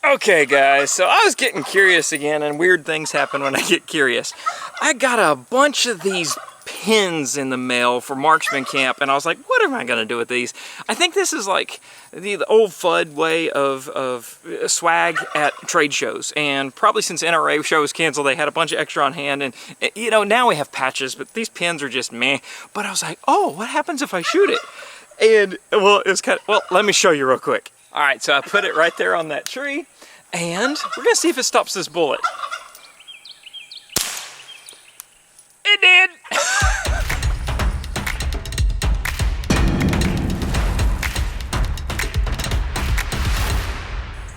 Okay guys, so I was getting curious again, and weird things happen when I get curious. I got a bunch of these pins in the mail for marksman camp, and I was like, what am I gonna do with these? I think this is like the old FUD way of swag at trade shows, and probably since NRA show was canceled, they had a bunch of extra on hand, and you know, now we have patches, but these pins are just meh. But I was like, oh, what happens if I shoot it? And well, it was kind of, well, let me show you real quick. All right, so I put it right there on that tree, and we're gonna see if it stops this bullet. It did!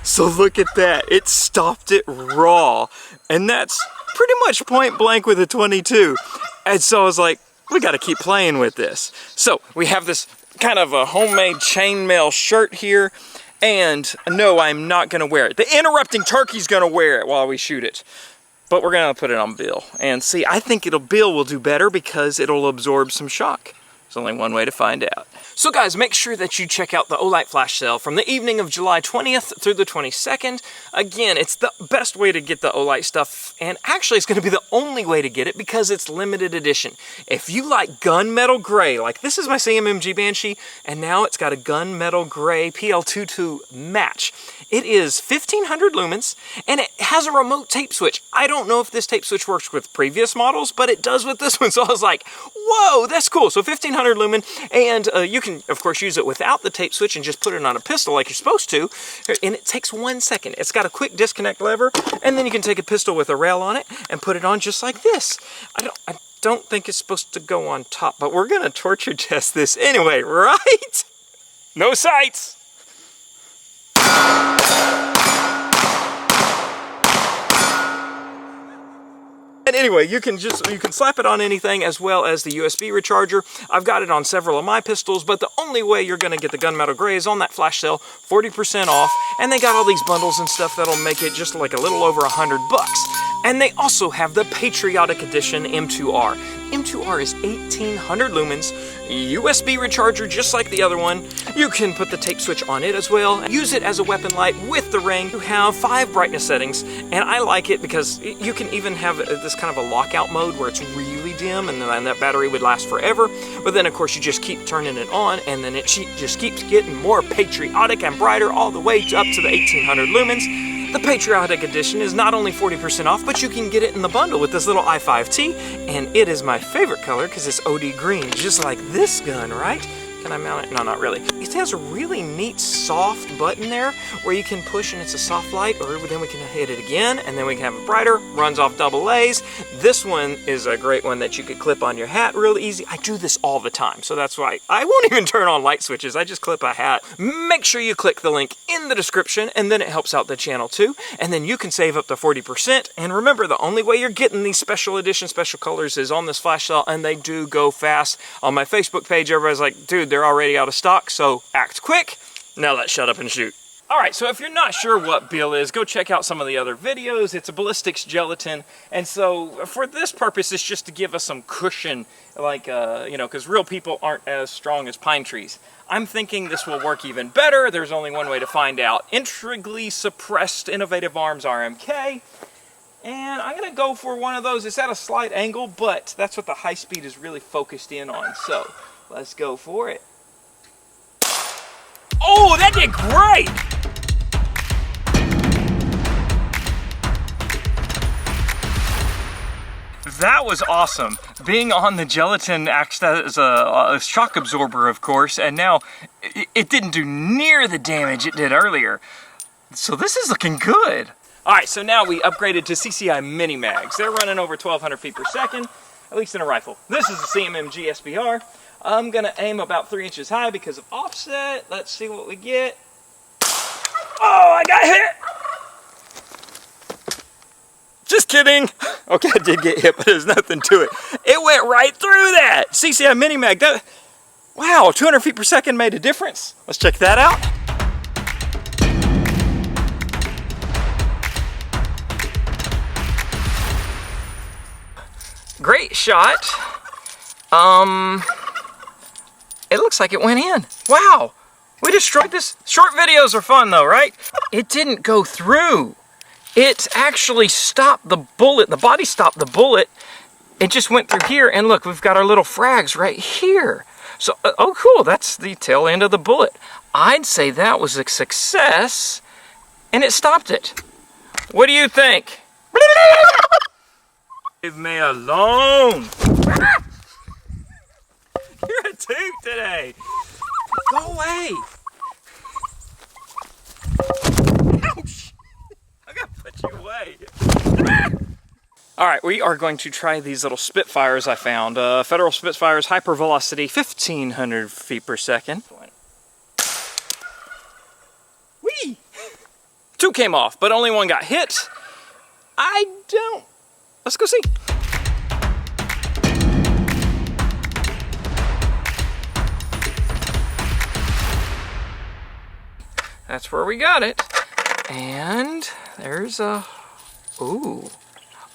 So look at that, it stopped it raw, and that's pretty much point blank with a 22. And so I was like, we gotta keep playing with this. So we have this kind of a homemade chainmail shirt here, and no, I'm not gonna wear it. The interrupting turkey's gonna wear it while we shoot it. But we're gonna put it on Bill. And see, I think Bill will do better because it'll absorb some shock. There's only one way to find out. So guys, make sure that you check out the Olight flash sale from the evening of July 20th through the 22nd. Again, it's the best way to get the Olight stuff, and actually it's gonna be the only way to get it because it's limited edition. If you like gunmetal gray, like this is my CMMG Banshee, and now it's got a gunmetal gray PL22 match. It is 1500 lumens, and it has a remote tape switch. I don't know if this tape switch works with previous models, but it does with this one, so I was like, whoa, that's cool. So 1500 lumen, and you can, of course, use it without the tape switch and just put it on a pistol like you're supposed to, and it takes 1 second. It's got a quick disconnect lever, and then you can take a pistol with a rail on it and put it on just like this. I don't think it's supposed to go on top, but we're gonna torture test this anyway, right? No sights. And anyway, you can slap it on anything as well as the USB recharger. I've got it on several of my pistols, but the only way you're gonna get the gunmetal gray is on that flash sale, 40% off, and they got all these bundles and stuff that'll make it just like a little over $100. And they also have the Patriotic Edition M2R. M2R is 1800 lumens, USB recharger just like the other one. You can put the tape switch on it as well. Use it as a weapon light with the ring. You have 5 brightness settings, and I like it because you can even have this kind of a lockout mode where it's really dim, and then that battery would last forever. But then of course you just keep turning it on, and then it just keeps getting more patriotic and brighter all the way up to the 1800 lumens. The Patriotic Edition is not only 40% off, but you can get it in the bundle with this little i5T, and it is my favorite color because it's OD green, just like this gun, right? Can I mount it? No, not really. It has a really neat soft button there where you can push and it's a soft light, or then we can hit it again and then we can have it brighter, runs off double A's. This one is a great one that you could clip on your hat real easy. I do this all the time, so that's why I won't even turn on light switches. I just clip a hat. Make sure you click the link in the description, and then it helps out the channel too, and then you can save up to 40%. And remember, the only way you're getting these special edition special colors is on this flash sale, and they do go fast. On my Facebook page, everybody's like, dude, they're already out of stock, so act quick. Now let's shut up and shoot. Alright, so if you're not sure what Bill is, go check out some of the other videos. It's a ballistics gelatin, and so for this purpose, it's just to give us some cushion, like, you know, because real people aren't as strong as pine trees. I'm thinking this will work even better. There's only one way to find out. Integrally suppressed Innovative Arms RMK. And I'm gonna go for one of those. It's at a slight angle, but that's what the high speed is really focused in on. So let's go for it. Oh, that did great! That was awesome. Being on the gelatin acts as a shock absorber, of course, and now it didn't do near the damage it did earlier. So this is looking good. Alright, so now we upgraded to CCI mini mags. They're running over 1200 feet per second, at least in a rifle. This is a CMMG SBR. I'm gonna aim about 3 inches high because of offset. Let's see what we get. Oh, I got hit! Just kidding. Okay, I did get hit, but there's nothing to it. It went right through that. CCI mini mag. That, wow, 200 feet per second made a difference. Let's check that out. Great shot. It looks like it went in. Wow. We destroyed this. Short videos are fun though, right? It didn't go through. It actually stopped the bullet. The body stopped the bullet. It just went through here, and look, we've got our little frags right here. So, oh cool, that's the tail end of the bullet. I'd say that was a success, and it stopped it. What do you think? Leave me alone. You're a toot today. Go away. Ouch. I gotta put you away. All right, we are going to try these little Spitfires I found. Federal Spitfires, hypervelocity, 1,500 feet per second. Whee! 2 came off, but only 1 got hit. Let's go see. That's where we got it. And there's a, ooh.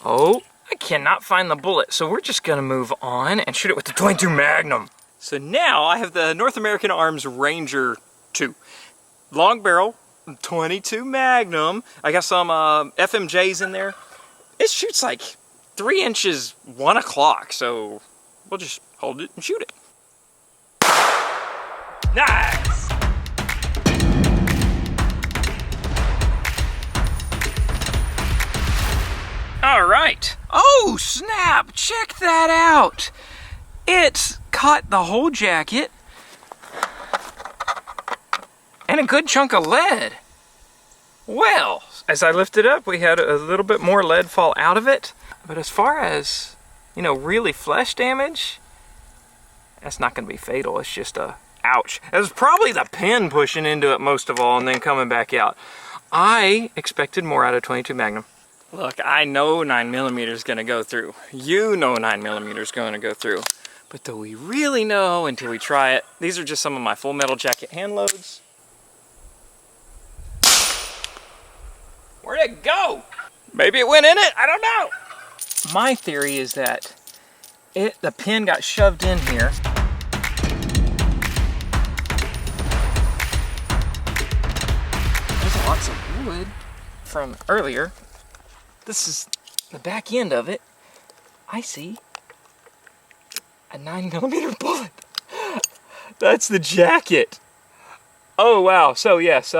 Oh, I cannot find the bullet, so we're just gonna move on and shoot it with the .22 Magnum. So now I have the North American Arms Ranger 2. Long barrel, .22 Magnum. I got some FMJs in there. It shoots like 3 inches 1 o'clock, so we'll just hold it and shoot it. Nice! All right. Oh, snap! Check that out! It's caught the whole jacket and a good chunk of lead. Well, as I lifted up, we had a little bit more lead fall out of it. But as far as, you know, really flesh damage, that's not going to be fatal. It's just a ouch. It was probably the pin pushing into it most of all and then coming back out. I expected more out of .22 Magnum. Look, I know 9mm is going to go through. You know 9mm is going to go through. But do we really know until we try it? These are just some of my Full Metal Jacket hand loads. Where'd it go? Maybe it went in it? I don't know. My theory is that the pin got shoved in here. There's lots of wood from earlier. This is the back end of it. I see a 9mm bullet. That's the jacket. Oh wow, so yes,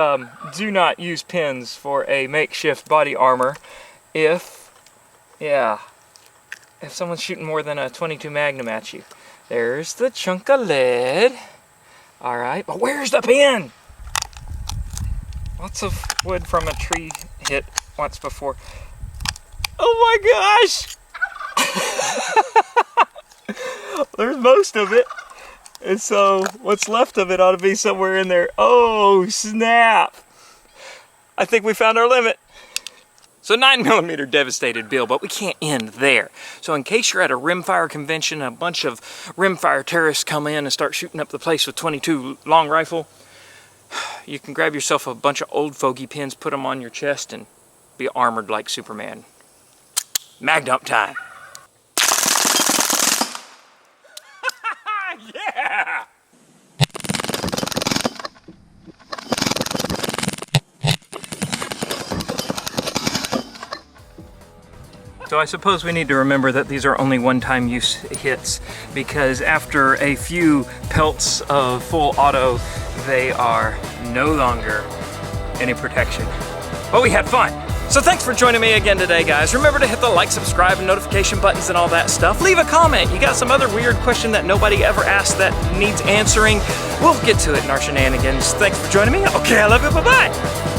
do not use pins for a makeshift body armor if someone's shooting more than a .22 Magnum at you. There's the chunk of lead. All right, but where's the pin? Lots of wood from a tree hit once before. Oh my gosh! There's most of it. And so what's left of it ought to be somewhere in there. Oh, snap. I think we found our limit. So 9mm devastated Bill, but we can't end there. So in case you're at a rimfire convention and a bunch of rimfire terrorists come in and start shooting up the place with .22 long rifle, you can grab yourself a bunch of old fogey pins, put them on your chest, and be armored like Superman. Mag dump time. Yeah! So I suppose we need to remember that these are only one-time use hits, because after a few pelts of full auto, they are no longer any protection. But we had fun. So thanks for joining me again today, guys. Remember to hit the like, subscribe, and notification buttons and all that stuff. Leave a comment. You got some other weird question that nobody ever asked that needs answering? We'll get to it in our shenanigans. Thanks for joining me. Okay, I love you. Bye-bye.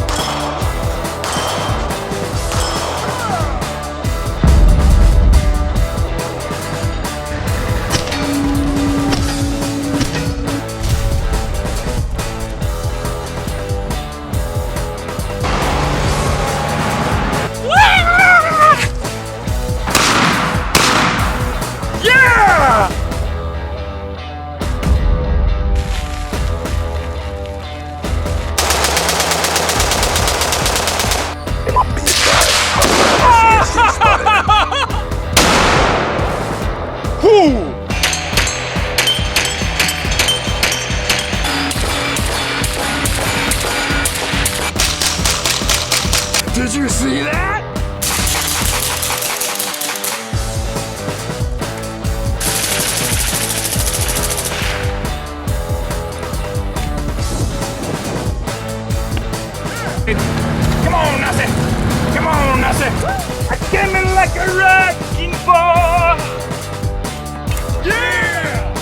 Did you see that? Come on, Nussie! Come on, Nussie! I came in like a wrecking ball! Yeah!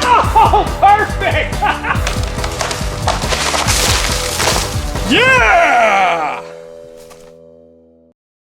Oh, perfect! Yeah!